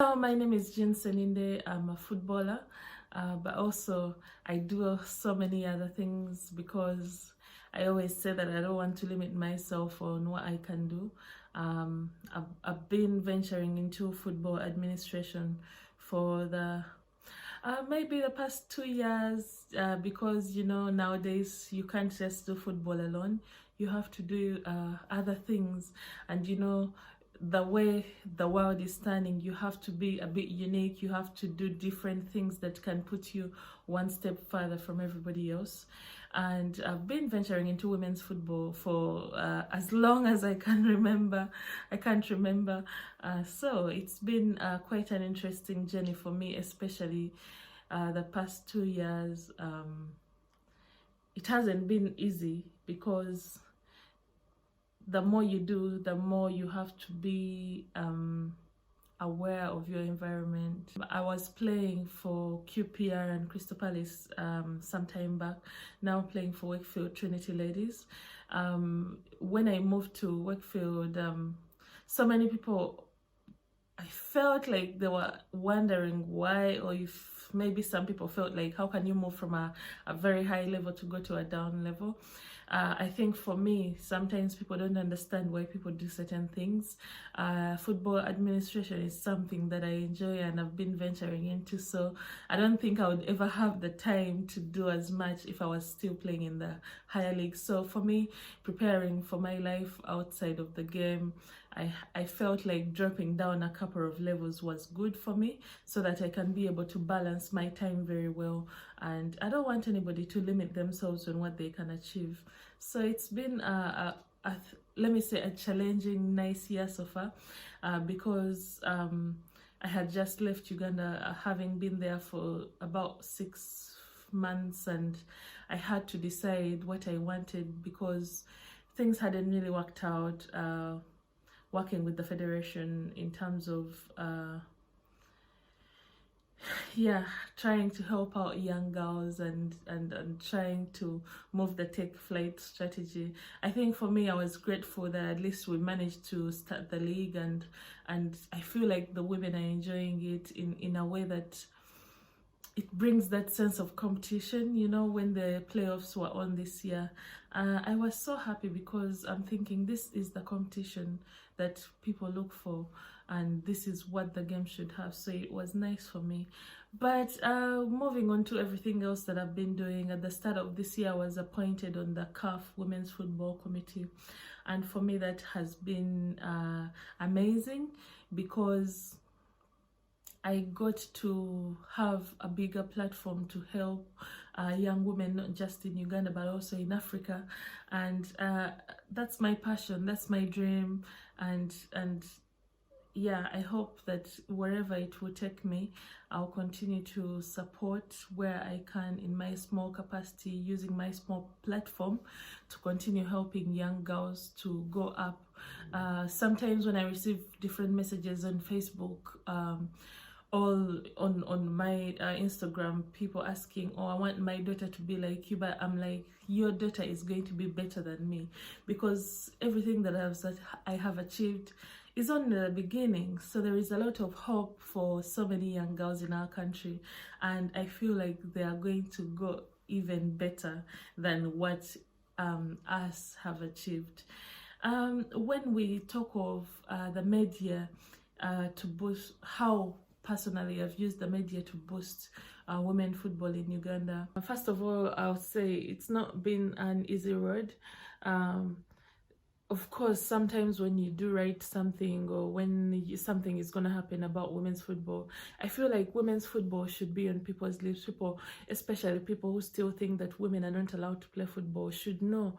Hello, my name is Sseninde. I'm a footballer, but also I do so many other things because I always say that I don't want to limit myself on what I can do. I've been venturing into football administration for maybe the past 2 years, because nowadays you can't just do football alone. You have to do other things, and the way the world is turning, you have to be a bit unique. You have to do different things that can put you one step further from everybody else. And I've been venturing into women's football for as long as I can remember. I can't remember. So it's been quite an interesting journey for me, especially the past 2 years. It hasn't been easy because the more you do, the more you have to be aware of your environment. I was playing for QPR and Crystal Palace some time back. Now playing for Wakefield Trinity Ladies. When I moved to Wakefield, so many people, I felt like they were wondering why, or if maybe some people felt like, how can you move from a very high level to go to a down level? I think for me, sometimes people don't understand why people do certain things. Football administration is something that I enjoy and I've been venturing into, so I don't think I would ever have the time to do as much if I was still playing in the higher league. So for me, preparing for my life outside of the game, I felt like dropping down a couple of levels was good for me so that I can be able to balance my time very well. And I don't want anybody to limit themselves on what they can achieve. So it's been let me say, a challenging, nice year so far, because I had just left Uganda, having been there for about 6 months, and I had to decide what I wanted because things hadn't really worked out. Working with the federation in terms of trying to help out young girls and trying to move the take flight strategy. I think for me, I was grateful that at least we managed to start the league, and I feel like the women are enjoying it in a way that it brings that sense of competition. When the playoffs were on this year, I was so happy because I'm thinking this is the competition that people look for, and this is what the game should have. So it was nice for me. But moving on to everything else that I've been doing, at the start of this year I was appointed on the CAF Women's Football Committee, and for me that has been amazing because I got to have a bigger platform to help young women, not just in Uganda but also in Africa, and that's my passion, that's my dream, and yeah, I hope that wherever it will take me, I'll continue to support where I can in my small capacity, using my small platform to continue helping young girls to go up. Sometimes when I receive different messages on Facebook, all on my Instagram, people asking, oh, I want my daughter to be like you, but I'm like, your daughter is going to be better than me, because everything that I have achieved is on the beginning. So there is a lot of hope for so many young girls in our country, and I feel like they are going to go even better than what us have achieved. When we talk of the media, to boost, how personally I've used the media to boost women football in Uganda. First of all, I'll say it's not been an easy road. Of course, sometimes when you do write something, or when something is going to happen about women's football, I feel like women's football should be on people's lips. People, especially people who still think that women are not allowed to play football, should know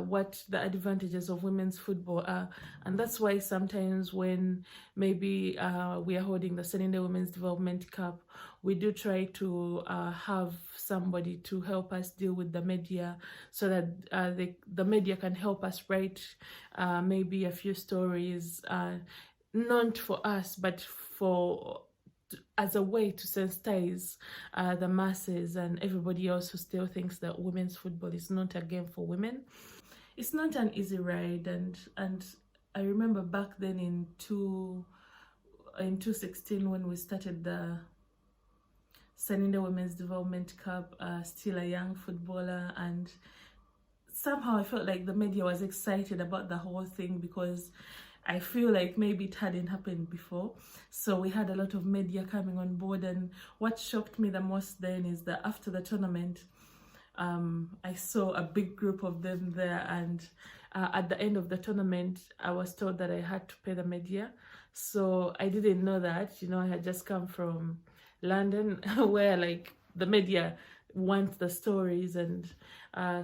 what the advantages of women's football are. And that's why sometimes when maybe we are holding the Sseninde Women's Development Cup, we do try to have somebody to help us deal with the media, so that the media can help us write maybe a few stories, not for us, but as a way to sensitize the masses and everybody else who still thinks that women's football is not a game for women. It's not an easy ride, and I remember back then in in 2016 when we started the Sseninde Women's Development Cup, still a young footballer, and somehow I felt like the media was excited about the whole thing because I feel like maybe it hadn't happened before. So we had a lot of media coming on board, and what shocked me the most then is that after the tournament, I saw a big group of them there, and at the end of the tournament, I was told that I had to pay the media. So I didn't know that, I had just come from London where like the media want the stories, and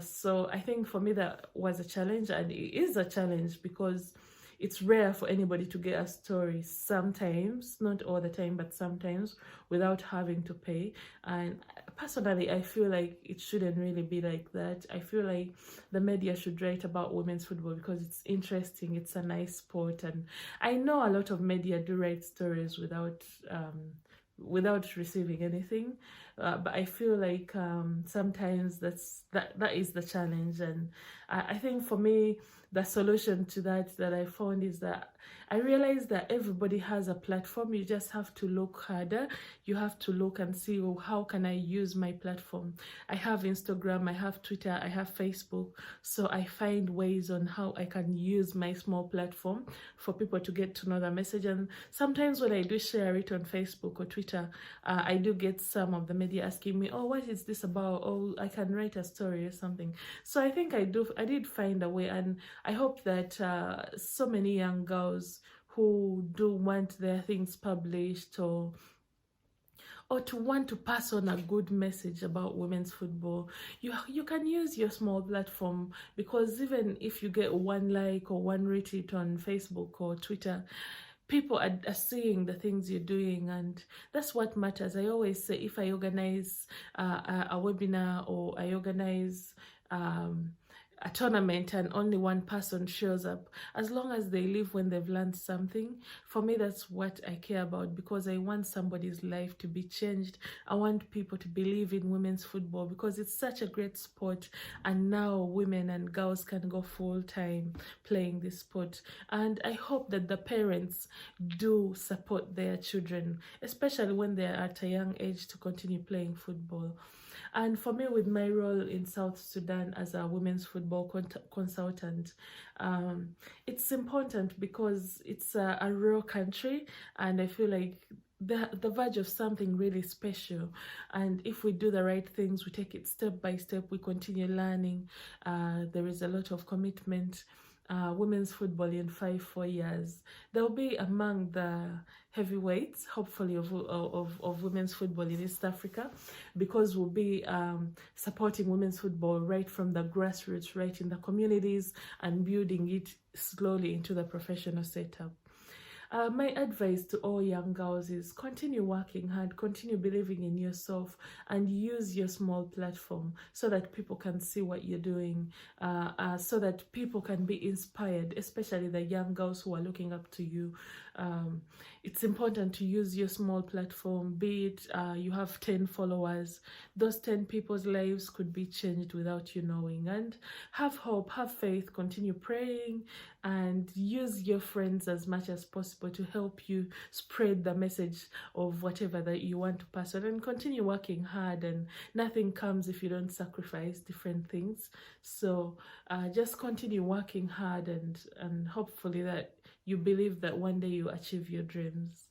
so I think for me that was a challenge, and it is a challenge because it's rare for anybody to get a story sometimes, not all the time, but sometimes, without having to pay. And personally, I feel like it shouldn't really be like that. I feel like the media should write about women's football because it's interesting, it's a nice sport, and I know a lot of media do write stories without receiving anything, but I feel like sometimes that is the challenge. And I think for me the solution to that I found is that I realized that everybody has a platform. You just have to look harder. You have to look and see, well, how can I use my platform? I have Instagram, I have Twitter, I have Facebook. So I find ways on how I can use my small platform for people to get to know the message. And sometimes when I do share it on Facebook or Twitter, I do get some of the media asking me, oh, what is this about? Oh, I can write a story or something. So I think I did find a way, and I hope that so many young girls who do want their things published or to want to pass on a good message about women's football, you can use your small platform, because even if you get one like or one retweet on Facebook or Twitter, people are seeing the things you're doing, and that's what matters. I always say, if I organize a webinar, or I organize a tournament and only one person shows up, as long as they leave when they've learned something, for me that's what I care about, because I want somebody's life to be changed. I want people to believe in women's football because it's such a great sport, and now women and girls can go full-time playing this sport. And I hope that the parents do support their children, especially when they're at a young age, to continue playing football. And for me, with my role in South Sudan as a women's football consultant, it's important because it's a rural country, and I feel like the verge of something really special. And if we do the right things, we take it step by step, we continue learning, there is a lot of commitment. Women's football in 4 years, they'll be among the heavyweights, hopefully, of women's football in East Africa, because we'll be supporting women's football right from the grassroots, right in the communities, and building it slowly into the professional setup. My advice to all young girls is continue working hard, continue believing in yourself, and use your small platform so that people can see what you're doing, so that people can be inspired, especially the young girls who are looking up to you. It's important to use your small platform, be it you have 10 followers. Those 10 people's lives could be changed without you knowing. And have hope, have faith, continue praying, and use your friends as much as possible to help you spread the message of whatever that you want to pass on, and continue working hard. And nothing comes if you don't sacrifice different things. So just continue working hard, and hopefully that you believe that one day you achieve your dreams.